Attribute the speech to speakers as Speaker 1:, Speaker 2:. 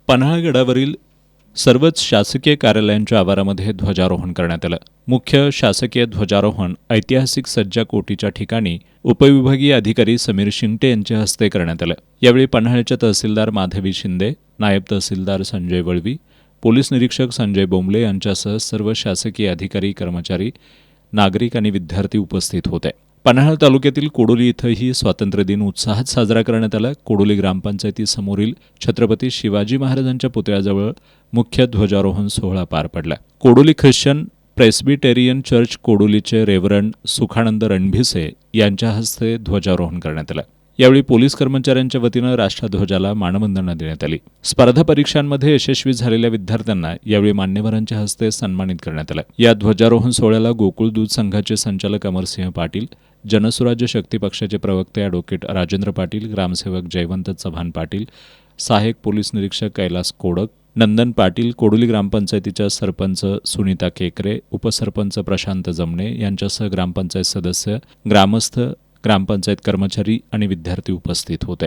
Speaker 1: पन्हाळगडावरील सर्वच शासकीय कार्यालयांच्या आवारामध्ये ध्वजारोहण करण्यात आलं. मुख्य शासकीय ध्वजारोहण ऐतिहासिक सज्जा कोटीच्या ठिकाणी उपविभागीय अधिकारी समीर शिंगटे यांच्या हस्ते करण्यात आलं. यावेळी पन्हाळच्या तहसीलदार माधवी शिंदे, नायब तहसीलदार संजय वळवी, पोलीस निरीक्षक संजय बोंबले यांच्यासह सर्व शासकीय अधिकारी, कर्मचारी, नागरिक आणि विद्यार्थी उपस्थित होते. पन्हाळ तालुक्यातील कोडोली इथंही स्वातंत्र्य दिन उत्साहात साजरा करण्यात आला. कोडोली ग्रामपंचायतीसमोरील छत्रपती शिवाजी महाराजांच्या पुतळ्याजवळ मुख्य ध्वजारोहण सोहळा पार पडला. कोडोली ख्रिश्चन प्रेस्बिटेरियन चर्च कोडोलीचे रेव्हरंड सुखानंद रणभिसे यांच्या हस्ते ध्वजारोहण करण्यात आलं. यावेळी पोलीस कर्मचाऱ्यांच्या वतीनं राष्ट्रध्वजाला मानवंदना देण्यात आली. स्पर्धा परीक्षांमध्ये यशस्वी झालेल्या विद्यार्थ्यांना यावेळी मान्यवरांच्या हस्ते सन्मानित करण्यात आलं. या ध्वजारोहण सोहळ्याला गोकुळ दूध संघाचे संचालक अमरसिंह पाटील, जनसुराज्य शक्ती पक्षाचे प्रवक्ते ॲडव्होकेट राजेंद्र पाटील, ग्रामसेवक जयवंत चव्हाण पाटील, सहाय्यक पोलीस निरीक्षक कैलास कोडक, नंदन पाटील, कोडोली ग्रामपंचायतीच्या सरपंच सुनीता केकरे, उपसरपंच प्रशांत जमणे यांच्यासह ग्रामपंचायत सदस्य, ग्रामस्थ, ग्रामपंचायत कर्मचारी आणि विद्यार्थी उपस्थित होते.